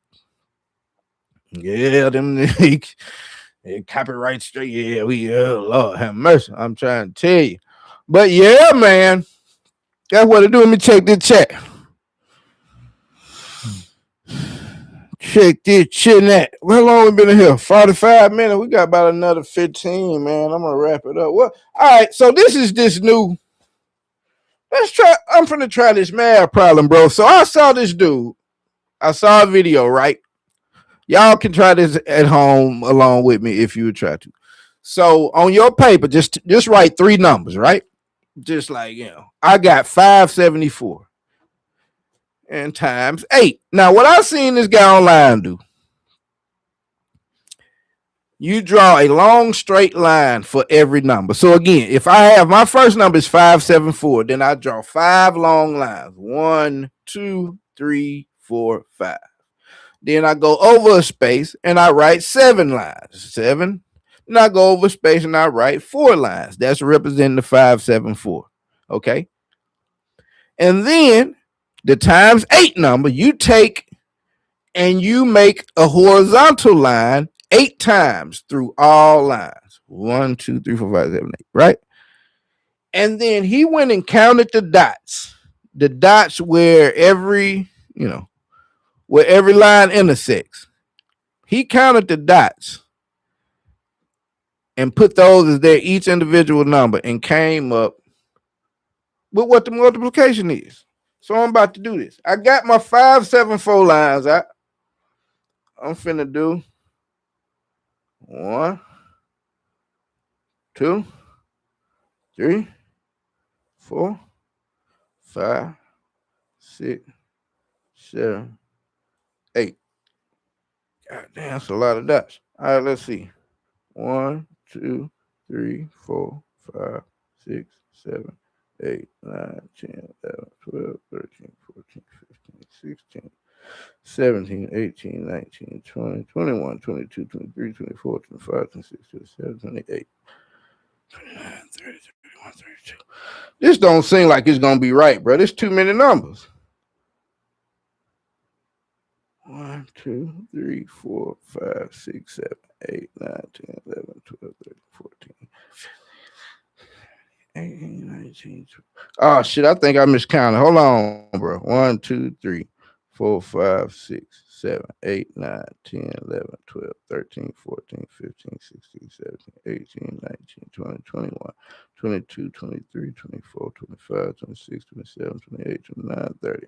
yeah, them copyright straight. Yeah, Lord have mercy. I'm trying to tell you. But yeah, man. That's what it do. Let me check this chat. Check this chin at. How long we been in here? 45 minutes. We got about another 15, man. I'm gonna wrap it up. Well, all right. So this is this new. I'm gonna try this math problem, bro. So I saw this dude. I saw a video, right? Y'all can try this at home along with me if you would try to. So on your paper, just write 3 numbers, right? Just like, I got 574 and times 8. Now, what I seen this guy online do, you draw a long straight line for every number. So again, if I have my first number is 574, then I draw 5 long lines. 1, 2, 3, 4, 5. Then I go over a space and I write 7 lines. 7. Then I go over space and I write 4 lines. That's representing the 574. Okay. And then the times 8 number, you take and you make a horizontal line 8 times through all lines. 1, 2, 3, 4, 5, 7, 8. Right? And then he went and counted the dots. The dots where where every line intersects. He counted the dots and put those as their each individual number and came up with what the multiplication is. So I'm about to do this. I got my 574 lines out. I'm finna do 1, 2, 3, 4, 5, 6, 7, 8. God damn, that's a lot of dots. All right, let's see. 1, 2, 3, 4, 5, 6, 7, 8, 9, 10, 11, 12, 13, 14, 15, 16, 17, 18, 19, 20, 21, 22, 23, 24, 25, 26, 27, 28, 29, 30, 31, 32. This don't seem like it's going to be right, bro. There's too many numbers. 1, 2, 3, 4, 5, 6, 7, 8, 9, 10, 11, 12, 13, 14, 18, 19, 20. Oh, shit. I think I miscounted. Hold on, bro. 1, 2, 3, 4, 5, 6, 7, 8, 9, 10, 11, 12, 13, 14, 15, 16, 17, 18, 19, 20, 21, 22, 23, 24, 25, 26, 27, 28, 29, 30.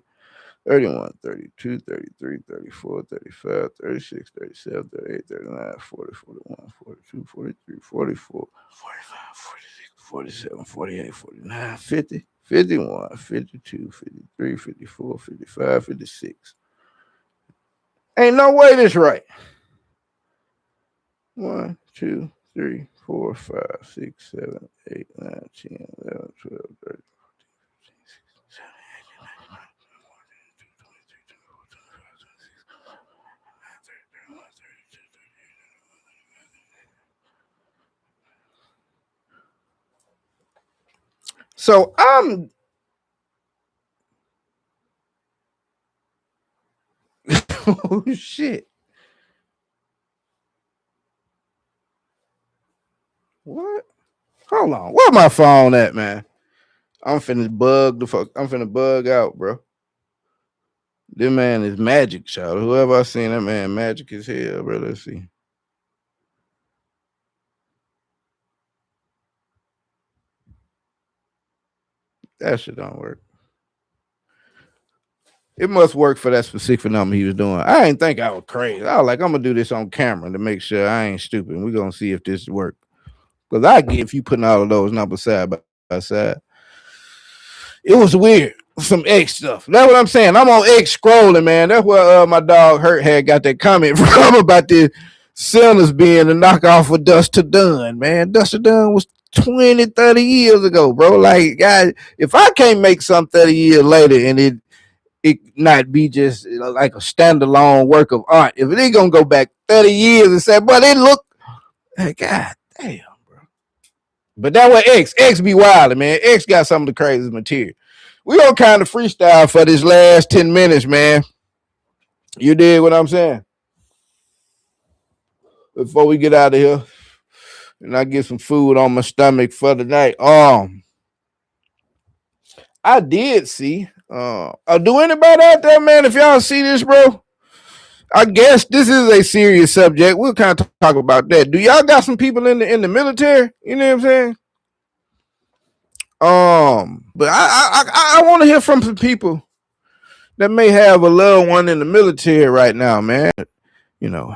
31, 32, 33, 34, 35, 36, 37, 38, 39, 40, 41, 42, 43, 44, 45, 46, 47, 48, 49, 50, 51, 52, 53, 54, 55, 56. Ain't no way this right. 1, 2, 3, 4, 5, 6, 7, 8, 9, 10, 11, 12, 13. So I'm oh shit. What? Hold on. Where my phone at, man? I'm finna bug the fuck. I'm finna bug out, bro. This man is magic, child. Whoever I seen that man magic as hell, bro. Let's see. That shit don't work. It must work for that specific number he was doing. I ain't think I was crazy. I was like, I'm gonna do this on camera to make sure I ain't stupid. We're gonna see if this work. Because I get if you putting all of those numbers side by side. It was weird. Some X stuff. That's what I'm saying. I'm on X scrolling, man. That's where my dog Hurt had got that comment from about the Sinners being a knockoff of Dust to Done, man. Dust to Done was 20, 30 years ago, bro. Like, God, if I can't make some 30 years later and it not be just like a standalone work of art, if it ain't gonna go back 30 years and say, but it look, like, God damn, bro. But that way X be wild, man. X got some of the craziest material. We gonna kind of freestyle for this last 10 minutes, man. You dig what I'm saying? Before we get out of here, and I get some food on my stomach for the night. I did see. Do anybody out there, man? If y'all see this, bro, I guess this is a serious subject. We'll kind of talk about that. Do y'all got some people in the military? You know what I'm saying? But I want to hear from some people that may have a loved one in the military right now, man.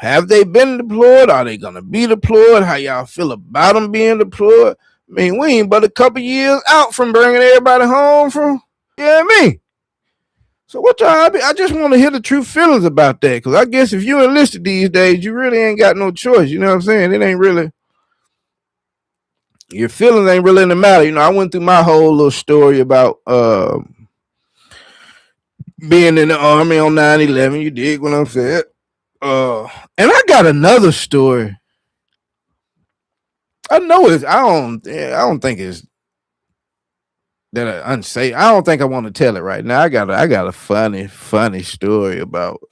Have they been deployed? Are they gonna be deployed? How y'all feel about them being deployed? I mean, we ain't but a couple years out from bringing everybody home from. Yeah, me. So what y'all? I just want to hear the true feelings about that, because I guess if you enlisted these days, you really ain't got no choice. You know what I'm saying? It ain't really your feelings ain't really in the matter. I went through my whole little story about being in the army on 9/11. You dig what I'm saying? And I got another story. I know it's. I don't think it's that unsafe. I don't think I want to tell it right now. I got a funny story about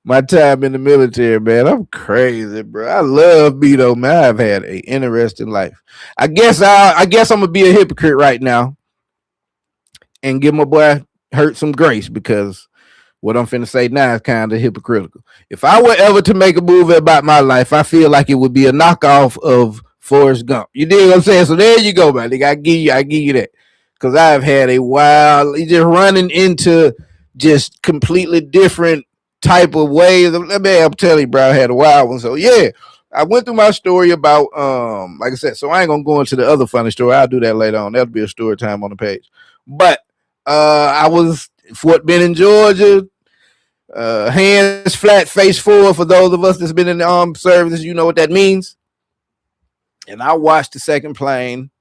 my time in the military, man. I'm crazy, bro. I love me though, man. I've had an interesting life. I guess I'm gonna be a hypocrite right now and give my boy Hurt some grace because what I'm finna say now is kind of hypocritical. If I were ever to make a movie about my life, I feel like it would be a knockoff of Forrest Gump. You dig what I'm saying? So there you go, man. I give you that. Cause I've had a wild just running into just completely different type of ways. Man, I'm telling you, bro, I had a wild one. So yeah. I went through my story about like I said, so I ain't gonna go into the other funny story. I'll do that later on. That'll be a story time on the page. But I was Fort Benning, Georgia, hands flat, face forward. For those of us that's been in the armed services, you know what that means. And I watched the second plane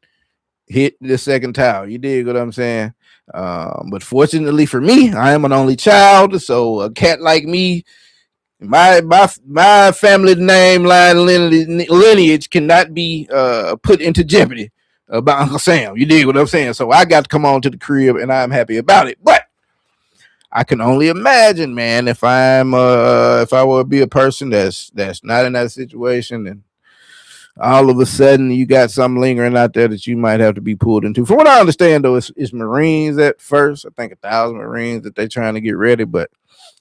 hit the second tower. You dig what I'm saying? But fortunately for me, I am an only child, so a cat like me, my family name line lineage cannot be put into jeopardy by Uncle Sam. You dig what I'm saying? So I got to come on to the crib, and I'm happy about it. But I can only imagine, man, if I were to be a person that's not in that situation, and all of a sudden you got something lingering out there that you might have to be pulled into. From what I understand, though, it's Marines at first. I think 1,000 Marines that they're trying to get ready. But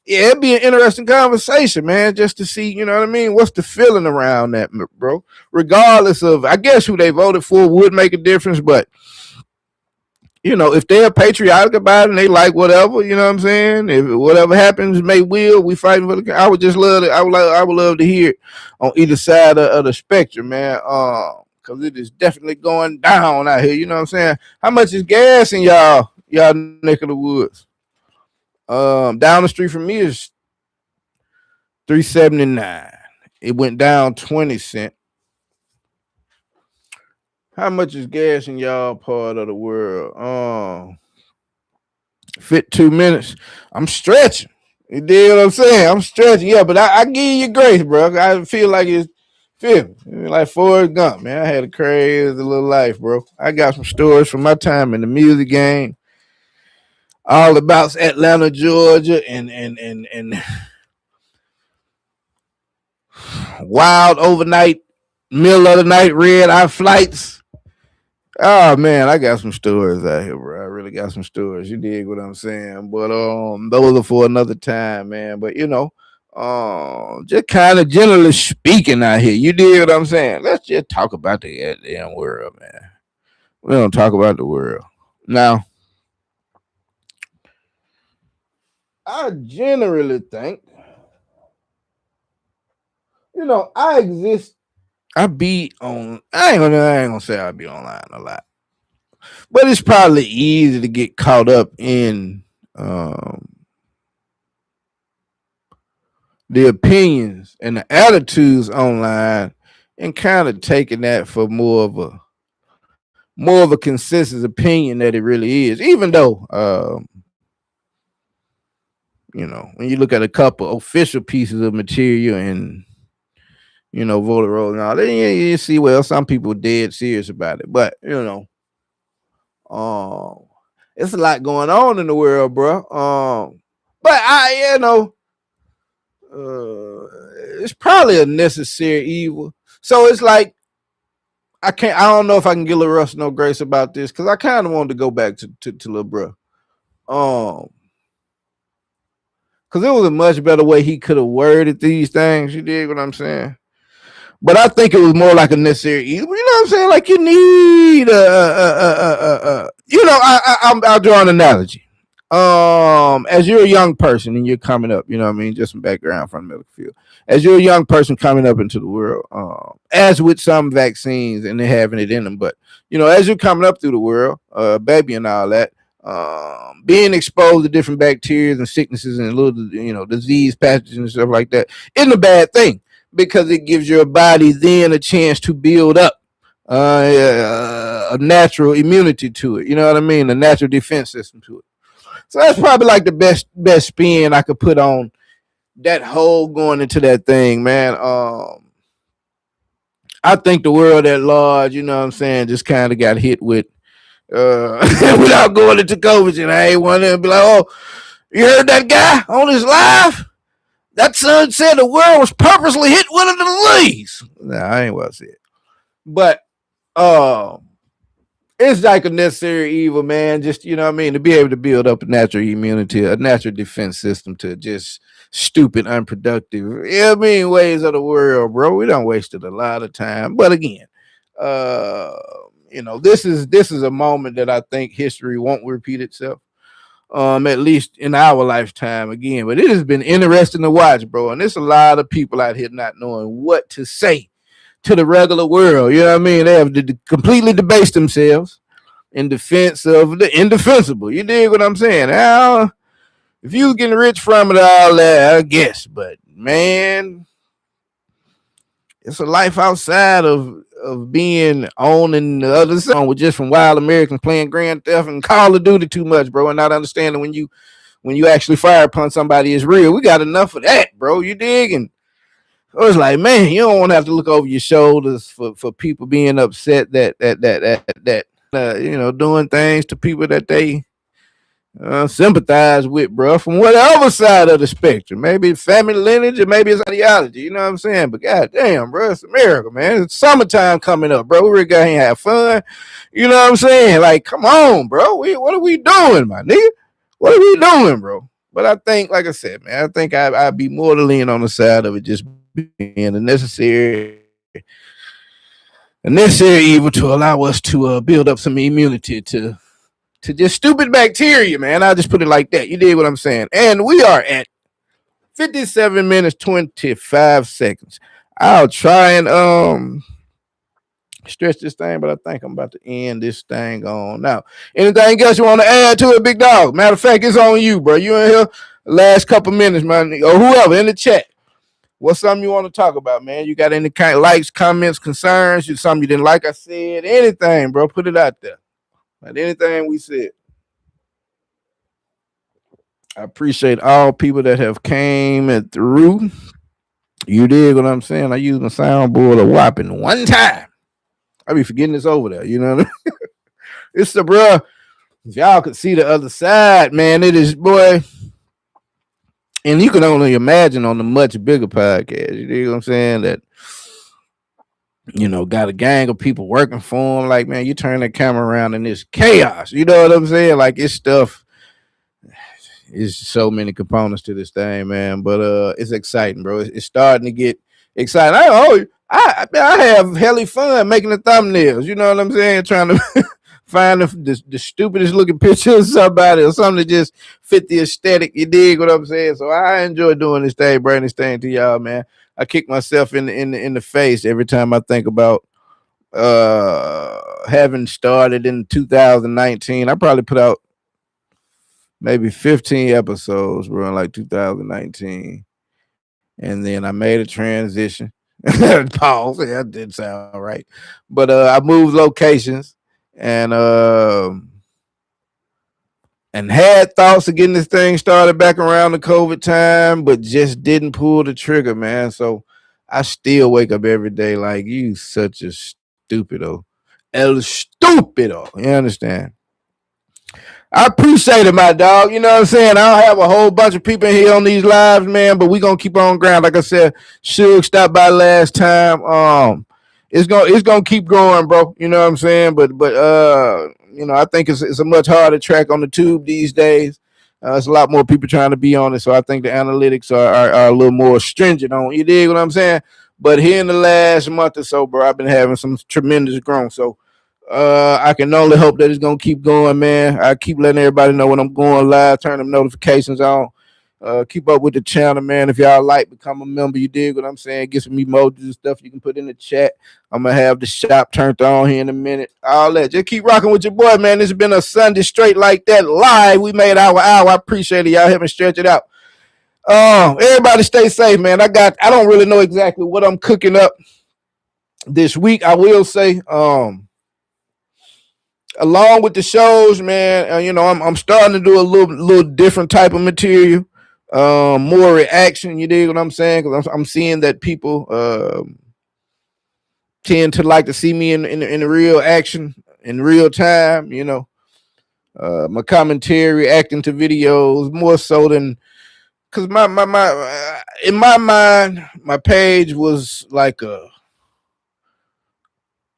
yeah, it'd be an interesting conversation, man, just to see, you know what I mean? What's the feeling around that, bro? Regardless of, I guess, who they voted for would make a difference, but you know, if they're patriotic about it and they like whatever, you know what I'm saying? If whatever happens, may will, we fighting for the. I would just love it. I would love to hear it on either side of the spectrum, man. Because it is definitely going down out here. You know what I'm saying? How much is gas in y'all neck of the woods? Down the street from me is 3.79. It went down 20 cents. How much is gas in y'all part of the world? Fit 2 minutes. I'm stretching. You dig what I'm saying? I'm stretching. Yeah, but I give you grace, bro. I feel like it's feel like Forrest Gump, man. I had a crazy little life, bro. I got some stories from my time in the music game, all about Atlanta, Georgia, and wild overnight, middle of the night red eye flights. Oh man, I got some stories out here, bro. I really got some stories. You dig what I'm saying? But those are for another time, man. But you know, just kind of generally speaking out here, you dig what I'm saying? Let's just talk about the damn world, man. We don't talk about the world now. I generally think, you know, I exist. I be on. I ain't gonna say I be online a lot, but it's probably easy to get caught up in um the opinions and the attitudes online and kind of taking that for more of a consensus opinion that it really is. Even though you know, when you look at a couple official pieces of material and you know, voter rolls and all that, you see, well, some people dead serious about it. But you know, um it's a lot going on in the world, bro. But I, you know, it's probably a necessary evil. So it's like I don't know if I can give Lil Russ no grace about this because I kind of wanted to go back to Lil Bro. Um, because it was a much better way he could have worded these things. You dig what I'm saying? But I think it was more like a necessary evil. You know what I'm saying? Like you need you know, I'll draw an analogy. As you're a young person and you're coming up, you know what I mean? Just some background from the medical field. As you're a young person coming up into the world, as with some vaccines and they're having it in them, but you know, as you're coming up through the world, baby and all that, being exposed to different bacteria and sicknesses and little, you know, disease pathogens and stuff like that isn't a bad thing because it gives your body then a chance to build up a natural immunity to it. You know what I mean? A natural defense system to it. So that's probably like the best spin I could put on that whole going into that thing, man. I think the world at large, you know what I'm saying, just kind of got hit with without going into COVID. And I ain't want to be like, oh, you heard that guy on his live? That son said the world was purposely hit with a disease. Nah, I ain't what I said. But uh, it's like a necessary evil, man. Just, you know what I mean, to be able to build up a natural immunity, a natural defense system to just stupid, unproductive, you know what I mean, ways of the world, bro. We done wasted a lot of time. But again, uh, this is a moment that I think history won't repeat itself. At least in our lifetime again. But it has been interesting to watch, bro. And there's a lot of people out here not knowing what to say to the regular world. You know what I mean? They have completely debased themselves in defense of the indefensible. You dig what I'm saying? Now, if you was getting rich from it all that, I guess. But man, it's a life outside of being on and the other side with just from wild Americans playing Grand Theft and Call of Duty too much, bro, and not understanding when you actually fire upon somebody is real. We got enough of that, bro. You dig? And I was like, man, you don't want to have to look over your shoulders for people being upset that doing things to people that they sympathize with, bro, from whatever side of the spectrum. Maybe it's family lineage or maybe it's ideology. You know what I'm saying? But goddamn, bro, it's America, man. It's summertime coming up, bro. We really got to have fun. You know what I'm saying? Like, come on, bro. What are we doing, my nigga? What are we doing, bro? But I think, like I said, man, I think I'd be more to lean on the side of it just being a necessary evil to allow us to build up some immunity to just stupid bacteria, man. I'll just put it like that. You dig what I'm saying? And we are at 57 minutes, 25 seconds. I'll try and stretch this thing, but I think I'm about to end this thing on now. Anything else you want to add to it, big dog? Matter of fact, it's on you, bro. You in here last couple minutes, man, or whoever in the chat. What's something you want to talk about, man? You got any kind of likes, comments, concerns? You something you didn't like? I said anything, bro. Put it out there. Like anything we said. I appreciate all people that have came and through. You dig what I'm saying? I used my soundboard a whopping one time. I be forgetting it's over there. You know what I mean? It's the bro. If y'all could see the other side, man, it is, boy. And you can only imagine on the much bigger podcast. You dig what I'm saying? That got a gang of people working for him. Like, man, you turn that camera around and it's chaos. You know what I'm saying? Like, it's stuff. It's so many components to this thing, man. But it's exciting, bro. It's starting to get exciting. I have helly fun making the thumbnails. You know what I'm saying? Trying to find the stupidest looking picture of somebody or something that just fit the aesthetic. You dig what I'm saying? So I enjoy doing this thing, bringing this thing to y'all, man. I kick myself in the face every time I think about having started in 2019. I probably put out maybe 15 episodes, bro, in like 2019. And then I made a transition. Pause. Yeah, that didn't sound right. But I moved locations and had thoughts of getting this thing started back around the COVID time, but just didn't pull the trigger, man. So I still wake up every day like, you such a stupido. El stupido. You understand? I appreciate it, my dog. You know what I'm saying? I don't have a whole bunch of people in here on these lives, man, but we gonna keep on ground. Like I said, Suge stopped by last time. It's gonna keep growing, bro. You know what I'm saying? But I think it's a much harder track on the tube these days. There's a lot more people trying to be on it, so I think the analytics are a little more stringent on. You dig what I'm saying? But here in the last month or so, bro, I've been having some tremendous growth. So I can only hope that it's gonna keep going, man. I keep letting everybody know when I'm going live, turn them notifications on. Keep up with the channel, man. If y'all like, become a member. You dig what I'm saying? Get some emojis and stuff you can put in the chat. I'm gonna have the shop turned on here in a minute. All that. Just keep rocking with your boy, man. This has been a Sunday straight like that live. We made our hour. I appreciate it. Y'all help me stretch it out. Everybody stay safe, man. I don't really know exactly what I'm cooking up this week. I will say, along with the shows, man, I'm starting to do a little different type of material. more reaction. You dig what I'm saying? Because I'm seeing that people tend to like to see me in the real action in real time. My commentary, reacting to videos more so than because my in my mind, my page was like a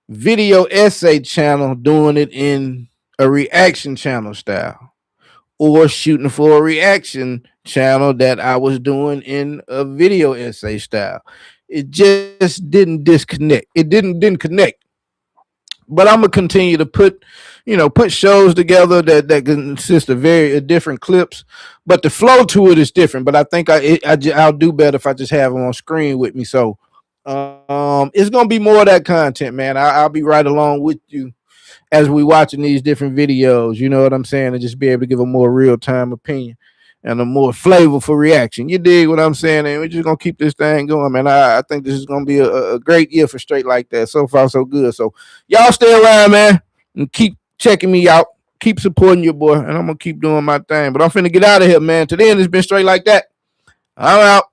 video essay channel doing it in a reaction channel style, or shooting for a reaction channel that I was doing in a video essay style. It just didn't disconnect. It didn't connect. But I'm gonna continue to put shows together that consist of very different clips, but the flow to it is different. But I think I'll do better if I just have them on screen with me. So it's gonna be more of that content, man. I'll be right along with you as we watching these different videos. You know what I'm saying, and just be able to give a more real time opinion and a more flavorful reaction. You dig what I'm saying? And we're just gonna keep this thing going, man. I think this is gonna be a great year for Straight Like That. So far, so good. So y'all stay around, man, and keep checking me out. Keep supporting your boy, and I'm gonna keep doing my thing. But I'm finna get out of here, man. Today, it's been Straight Like That. I'm out.